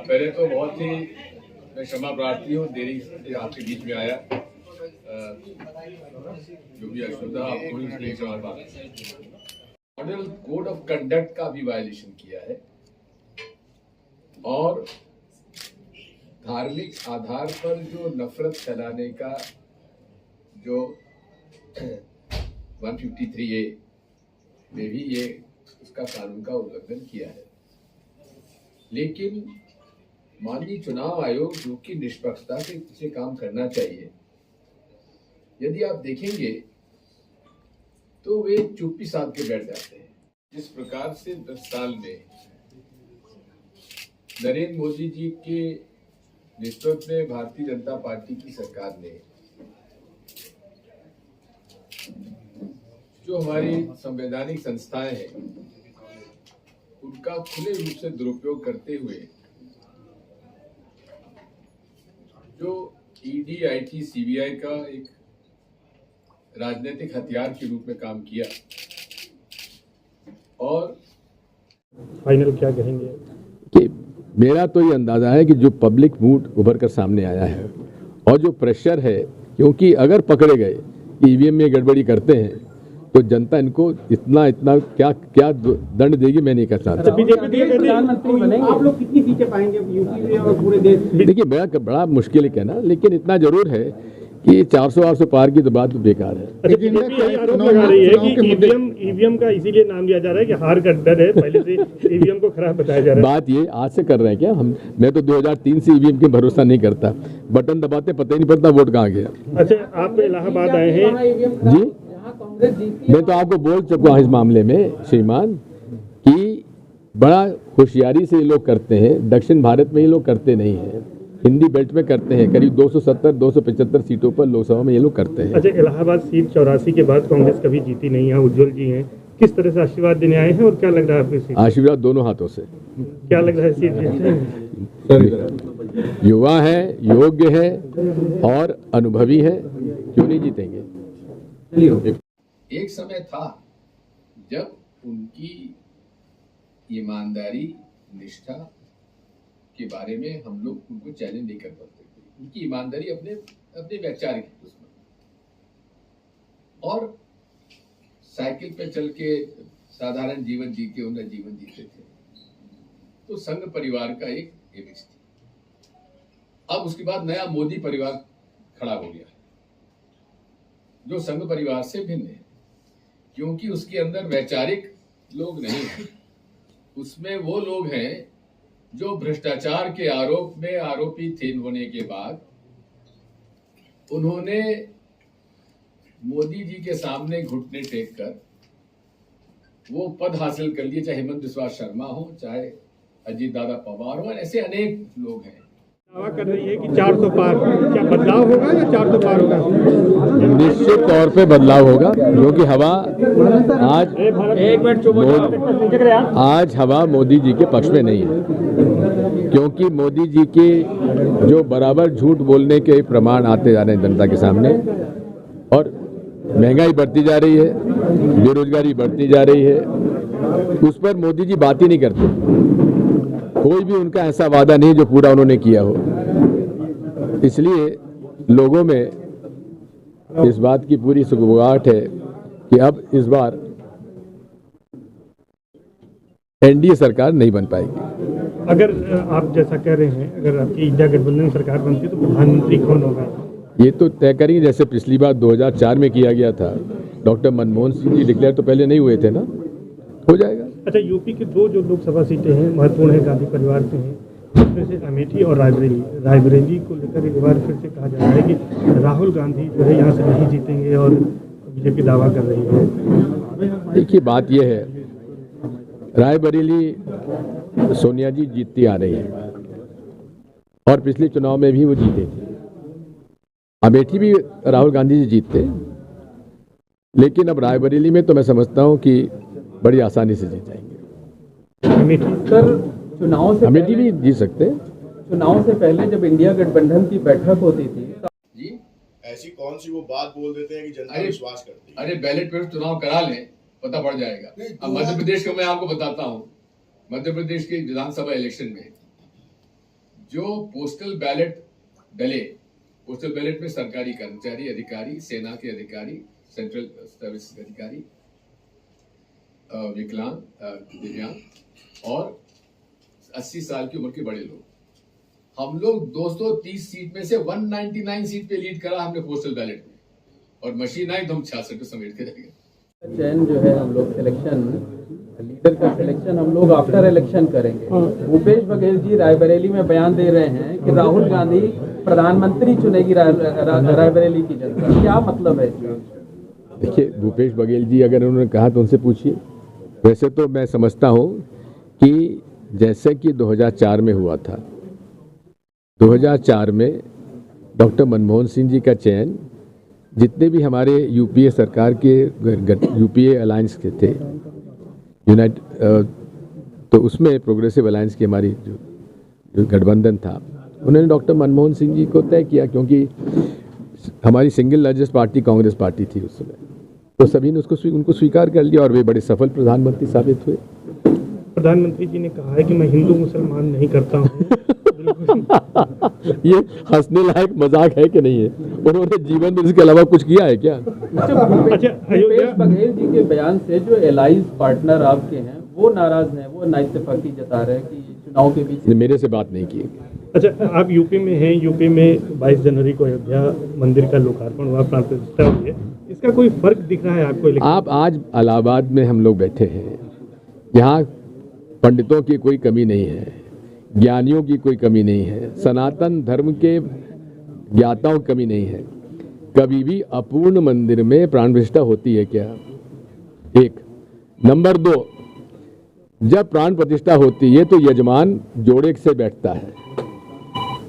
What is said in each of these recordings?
पहले तो बहुत ही मैं क्षमा प्रार्थी हूँ, देरी से आपके बीच में आया। जो भी अश्रद्धा आपको इसलिए क्षमा प्रार्थी। मॉडल कोड ऑफ कंडक्ट का भी वायलेशन किया है और धार्मिक आधार पर जो नफरत फैलाने का जो 153A में भी ये उसका कानून का उल्लंघन किया है। लेकिन माननीय चुनाव आयोग जो कि निष्पक्षता से काम करना चाहिए, यदि आप देखेंगे तो वे चुप्पी साध के बैठ जाते हैं। जिस प्रकार से 10 साल में नरेंद्र मोदी जी के नेतृत्व में भारतीय जनता पार्टी की सरकार ने जो हमारी संवैधानिक संस्थाएं हैं उनका खुले रूप से दुरुपयोग करते हुए जो ईडी, आईटी, सीबीआई का एक राजनीतिक हथियार के रूप में काम किया। और फाइनल क्या कहेंगे कि मेरा तो ये अंदाजा है कि जो पब्लिक मूड उभर कर सामने आया है और जो प्रेशर है, क्योंकि अगर पकड़े गए ईवीएम में गड़बड़ी करते हैं तो जनता इनको इतना क्या दंड देगी, मैं नहीं कह सकता। प्रधानमंत्री बनेंगे, आप लोग कितनी सीटें पाएंगे यूपी में और पूरे देश में? देखिए बड़ा मुश्किल है कहना, लेकिन इतना जरूर है कि 400-800 पार की तो बात बेकार है। आरोप लगा रही है कि ईवीएम का इसीलिए नाम लिया जा रहा है कि हार का डर है, पहले से ईवीएम को खराब बताया जा रहा है। बात ये आज से कर रहे हैं क्या मैं तो 2003 से ईवीएम के भरोसा नहीं करता, बटन दबाते पता ही नहीं पड़ता वोट कहाँ गया। अच्छा, आप इलाहाबाद आए हैं जी, मैं तो आपको बोल चुका हूँ इस मामले में श्रीमान कि बड़ा होशियारी से ये लोग करते हैं। दक्षिण भारत में ये लोग करते नहीं हैं, हिंदी बेल्ट में करते हैं। करीब 270-275 सीटों पर लोकसभा में ये लोग करते हैं। अच्छा, इलाहाबाद सीट 84 के बाद कांग्रेस कभी जीती नहीं है। उज्जवल जी हैं, किस तरह से आशीर्वाद देने आए हैं और क्या लग रहा है आपको? आशीर्वाद दोनों हाथों से। क्या लग रहा है सीट जीतने? युवा है, योग्य है और अनुभवी है, क्यों नहीं जीतेंगे? एक समय था जब उनकी ईमानदारी, निष्ठा के बारे में हम लोग उनको चैलेंज नहीं कर पाते थे। उनकी ईमानदारी अपने वैचारिक उसमें, और साइकिल पे चल के साधारण जीवन जी के उनका जीवन जीते थे। तो संघ परिवार का एक इमेज थी। अब उसके बाद नया मोदी परिवार खड़ा हो गया जो संघ परिवार से भिन्न है, क्योंकि उसके अंदर वैचारिक लोग नहीं हैं। उसमें वो लोग हैं जो भ्रष्टाचार के आरोप में आरोपी थे। होने के बाद उन्होंने मोदी जी के सामने घुटने टेक कर वो पद हासिल कर लिए, चाहे हेमंत बिस्वा शर्मा हो, चाहे अजीत दादा पवार हो, ऐसे अनेक लोग हैं। दावा कर रही है कि 400 पार, क्या बदलाव होगा या 400 पार होगा? निश्चित तौर पे बदलाव होगा, क्योंकि हवा आज हवा मोदी जी के पक्ष में नहीं है, क्योंकि मोदी जी के जो बराबर झूठ बोलने के प्रमाण आते जा रहे हैं जनता के सामने, और महंगाई बढ़ती जा रही है, बेरोजगारी बढ़ती जा रही है, उस पर मोदी जी बात ही नहीं करते। कोई भी उनका ऐसा वादा नहीं जो पूरा उन्होंने किया हो। इसलिए लोगों में इस बात की पूरी सुगबुगाहट है कि अब इस बार एनडीए सरकार नहीं बन पाएगी। अगर आप जैसा कह रहे हैं, अगर आपकी इंडिया गठबंधन सरकार बनती तो प्रधानमंत्री कौन होगा? ये तो तय करेंगे, जैसे पिछली बार 2004 में किया गया था। डॉक्टर मनमोहन सिंह जी डिक्लेयर तो पहले नहीं हुए थे ना, हो जाएगा। अच्छा, यूपी की 2 जो लोकसभा सीटें हैं महत्वपूर्ण है, गांधी परिवार से हैं, उसमें से अमेठी और रायबरेली को लेकर एक बार फिर से कहा जा रहा है कि राहुल गांधी जो है यहाँ से नहीं जीतेंगे और बीजेपी दावा कर रही है। देखिए, बात यह है, रायबरेली सोनिया जी जीतती आ रही है और पिछले चुनाव में भी वो जीते थे। अमेठी भी राहुल गांधी जी जीतते, लेकिन अब रायबरेली में तो मैं समझता हूं कि बड़ी आसानी से जीत जाएंगे। अमेठी भी जीत सकते हैं। चुनाव से पहले जब इंडिया गठबंधन की बैठक होती थी जी, ऐसी कौन सी वो बात बोल देते हैं कि जनता विश्वास करती है? अरे बैलेट पेपर चुनाव करा लें, पता पड़ जाएगा। अब मध्य प्रदेश को मैं आपको बताता हूँ, मध्य प्रदेश के विधानसभा इलेक्शन में जो पोस्टल बैलेट डले, पोस्टल बैलेट में सरकारी कर्मचारी, अधिकारी, सेना के अधिकारी, सेंट्रल सर्विस के अधिकारी, विकलांग, दिव्यांग और 80 साल की उम्र के बड़े लोग, हम लोग 230 सीट में से 199 सीट पे लीड करा हमने पोस्टल बैलेट में, और मशीन आई तो हम 66 पे समेट के रह गए। चयन जो है हम लोग सिलेक्शन, लीडर का सिलेक्शन हम लोग आफ्टर इलेक्शन करेंगे। भूपेश बघेल जी रायबरेली में बयान दे रहे हैं कि राहुल गांधी प्रधानमंत्री चुनेगी रायबरेली की जनता, क्या मतलब है इसका? देखिए, भूपेश बघेल जी अगर उन्होंने कहा तो उनसे पूछिए। वैसे तो मैं समझता हूँ कि जैसे कि 2004 में हुआ था, 2004 में डॉक्टर मनमोहन सिंह जी का चयन जितने भी हमारे यूपीए सरकार के यूपीए अलायंस के थे, तो उसमें प्रोग्रेसिव अलायंस की हमारी जो गठबंधन था, उन्होंने डॉक्टर मनमोहन सिंह जी को तय किया, क्योंकि हमारी single largest party Congress party थी उस समय, तो सभी ने उनको स्वीकार कर लिया और वे बड़े सफल प्रधानमंत्री साबित हुए। प्रधानमंत्री जी ने कहा है कि मैं हिंदू मुसलमान नहीं करता हूँ। ये हंसने लायक मजाक है कि नहीं है? उन्होंने जीवन में इसके अलावा कुछ किया है क्या? भूपेश बघेल जी के बयान से जो एलाइज पार्टनर आपके हैं वो नाराज हैं, वो नाइतफाकी जता रहे हैं कि चुनाव के बीच मेरे से बात नहीं की। अच्छा, आप यूपी में हैं, यूपी में 22 जनवरी को अयोध्या मंदिर का लोकार्पण हुआ, प्राण प्रतिष्ठा हुई है, इसका कोई फर्क दिख रहा है आपको? आप आज इलाहाबाद में हम लोग बैठे हैं, यहाँ पंडितों की कोई कमी नहीं है, ज्ञानियों की कोई कमी नहीं है, सनातन धर्म के ज्ञाताओं की कमी नहीं है। कभी भी अपूर्ण मंदिर में प्राण प्रतिष्ठा होती है क्या? एक। नंबर 2, जब प्राण प्रतिष्ठा होती है तो यजमान जोड़े से बैठता है,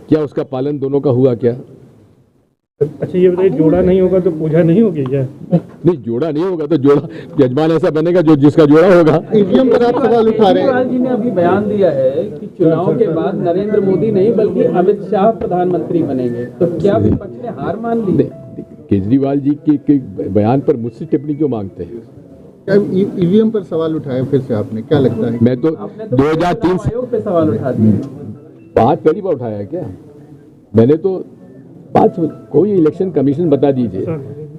क्या उसका पालन दोनों का हुआ क्या? अच्छा, ये बताइए, जोड़ा नहीं होगा तो पूजा नहीं होगी क्या? नहीं, जोड़ा नहीं होगा तो जोड़ा यजमान ऐसा बनेगा जो जिसका जोड़ा होगा। ईवीएम पर आप सवाल उठा रहे हैं। केजरीवाल जी ने अभी बयान दिया है कि चुनाव के बाद नरेंद्र मोदी नहीं बल्कि अमित शाह प्रधानमंत्री बनेंगे, तो क्या विपक्ष ने हार मान ली? केजरीवाल जी के बयान पर मुझसे टिप्पणी क्यों मांगते हैं? ईवीएम पर सवाल उठाया फिर से आपने, क्या लगता है? मैं तो 2003 आयोग पे सवाल उठा दिए। बात पहली बार उठाया क्या मैंने? तो बात कोई इलेक्शन कमीशन बता दीजिए,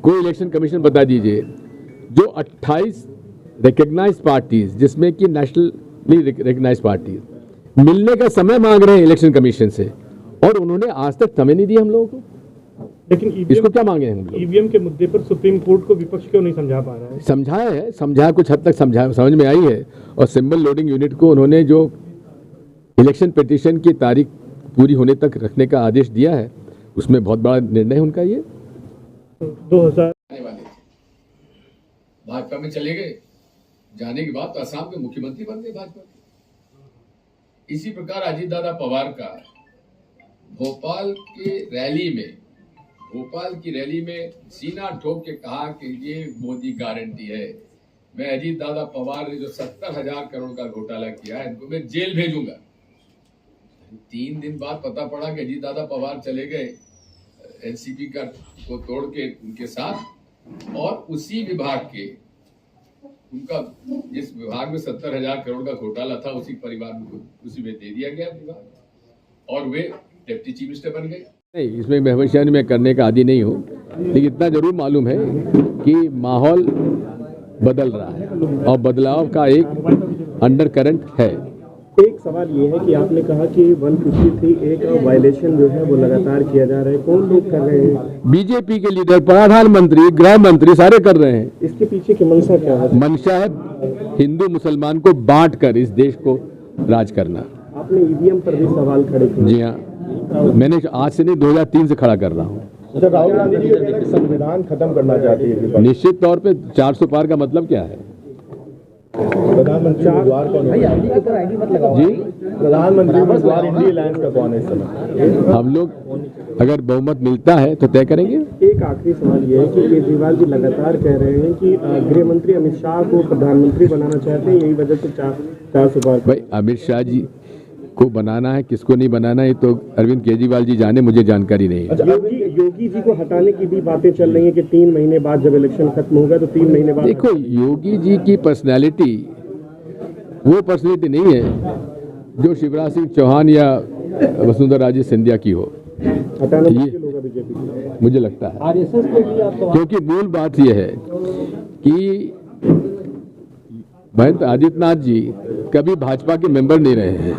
कोई इलेक्शन कमीशन बता दीजिए जो 28 रिकग्नाइज पार्टीज, जिसमें कि नेशनली रिकग्नाइज पार्टीज मिलने का समय मांग रहे हैं इलेक्शन कमीशन से, और उन्होंने आज तक समय नहीं दिया हम लोगों को। लेकिन इसको क्या मांगे हम लोग? ईवीएम के मुद्दे पर सुप्रीम कोर्ट को विपक्ष क्यों नहीं समझा पा रहा है? समझाया है, समझाया, कुछ हद तक समझ में आई है, और सिंबल लोडिंग यूनिट को उन्होंने जो इलेक्शन पिटीशन की तारीख पूरी होने तक रखने का आदेश दिया है, उसमें बहुत बड़ा निर्णय है उनका। ये 2000 आने वाले थे, भाजपा में चले गए, जाने के बाद तो असम के मुख्यमंत्री बन गए भाजपा के। इसी प्रकार अजीत दादा पवार का भोपाल की रैली में सीना ठोक के कहा कि ये मोदी गारंटी है, मैं अजीत दादा पवार ने जो 70,000 करोड़ का घोटाला किया है, इनको मैं जेल भेजूंगा। 3 दिन बाद पता पड़ा कि अजीत दादा पवार चले गए एनसीपी का को तोड़ के उनके साथ, और उसी विभाग के उनका जिस विभाग में 70,000 करोड़ का घोटाला था, उसी परिवार को उसी में दे दिया गया विभाग, और वे डिप्टी चीफ मिनिस्टर बन गए। नहीं, इसमें मैं भविष्य में करने का आदी नहीं हूँ, लेकिन इतना जरूर मालूम है कि माहौल बदल रहा है और बदलाव का एक अंडर करंट है। एक सवाल ये है कि आपने कहा कि 153 का वायलेशन जो है वो लगातार किया जा रहा है, कौन लोग कर रहे हैं? बीजेपी के लीडर, प्रधानमंत्री, गृह मंत्री सारे कर रहे हैं। इसके पीछे की मंशा क्या है? मंशा है हिंदू मुसलमान को बांट कर इस देश को राज करना। आपने ईवीएम पर भी सवाल खड़े किए। जी हाँ, मैंने आज से नहीं 2003 से खड़ा कर रहा हूँ। राहुल गांधी जी संविधान खत्म करना चाहती है। निश्चित तौर पे 400 पार का मतलब क्या है? प्रधानमंत्री उम्मीदवार कौन है? जी, प्रधानमंत्री उम्मीदवार इंडिया अलायंस का कौन है इस समय? हम लोग अगर बहुमत मिलता है तो तय करेंगे। एक आखिरी सवाल ये है कि केजरीवाल जी लगातार कह रहे हैं कि गृह मंत्री अमित शाह को प्रधानमंत्री बनाना चाहते हैं, यही वजह से 400 पार। भाई, अमित शाह जी को बनाना है, किसको नहीं बनाना है, तो अरविंद केजरीवाल जी जाने, मुझे जानकारी नहीं है। अच्छा, योगी जी को हटाने की भी बातें चल रही हैं कि 3 महीने बाद जब इलेक्शन खत्म होगा तो 3 महीने बाद। देखो, योगी जी की पर्सनैलिटी वो पर्सनैलिटी नहीं है जो शिवराज सिंह चौहान या वसुंधरा राजे सिंधिया की हो। हटाना मुश्किल होगा बीजेपी को, मुझे लगता है। आरएसएस को भी आप क्योंकि मूल बात यह है कि महंत आदित्यनाथ जी कभी भाजपा के मेंबर नहीं रहे हैं,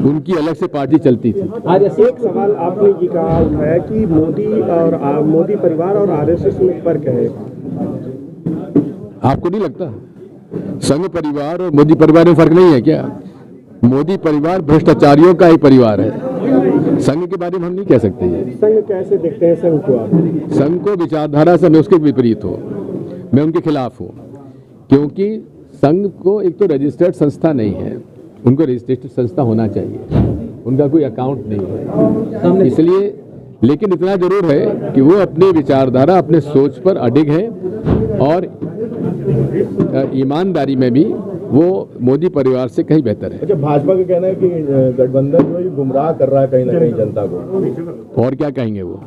उनकी अलग से पार्टी चलती थी। एक सवाल आपने ये कहा उठाया कि मोदी परिवार और आरएसएस में फर्क है। आपको नहीं लगता संघ परिवार और मोदी परिवार में फर्क नहीं है क्या? मोदी परिवार भ्रष्टाचारियों का ही परिवार है, संघ के बारे में हम नहीं कह सकते ये। संघ कैसे देखते हैं संघ को आप? संघ को विचारधारा से मैं उसके विपरीत हूँ, मैं उनके खिलाफ हूँ, क्योंकि संघ को एक तो रजिस्टर्ड संस्था नहीं है, उनको रजिस्टर्ड संस्था होना चाहिए, उनका कोई अकाउंट नहीं है। इसलिए लेकिन इतना जरूर है कि वो अपनी विचारधारा अपने सोच पर अडिग है और ईमानदारी में भी वो मोदी परिवार से कहीं बेहतर है। अच्छा, भाजपा का कहना है कि गठबंधन जो है ये गुमराह कर रहा है कहीं ना कहीं जनता को, और क्या कहेंगे वो?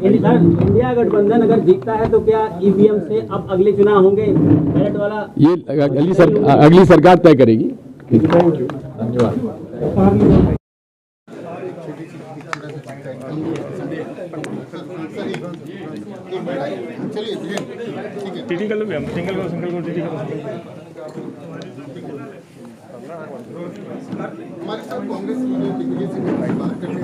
इंडिया गठबंधन अगर जीतता है तो क्या ईवीएम से अब अगले चुनाव होंगे बैलेट वाला? ये अगली सरकार तय करेगी। थैंक यू, धन्यवाद। टीटी कर लो, सिंगल को टीटी कर लो। हमारे साथ कांग्रेस से बात करने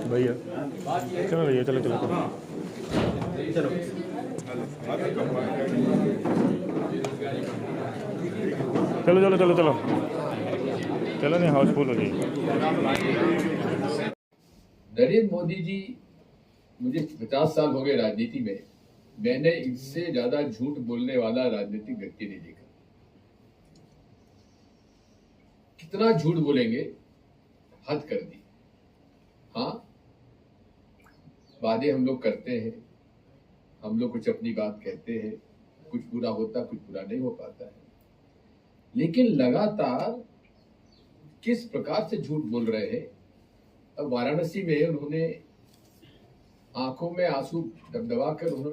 भैया चलो भैया, चलो चलो चलो चलो चलो चलो चलो, नहीं हाउसफुल हो जाएगी। नरेंद्र मोदी जी, मुझे 50 साल हो गए राजनीति में, मैंने इससे ज्यादा झूठ बोलने वाला राजनीतिक व्यक्ति नहीं देखा। कितना झूठ बोलेंगे, हद कर दी। हाँ, वादे हम लोग करते हैं, हम लोग कुछ अपनी बात कहते हैं, कुछ पूरा होता, कुछ पूरा नहीं हो पाता है, लेकिन लगातार किस प्रकार से झूठ बोल रहे हैं। अब वाराणसी में उन्होंने आंखों में आंसू दबदबा कर उन्होंने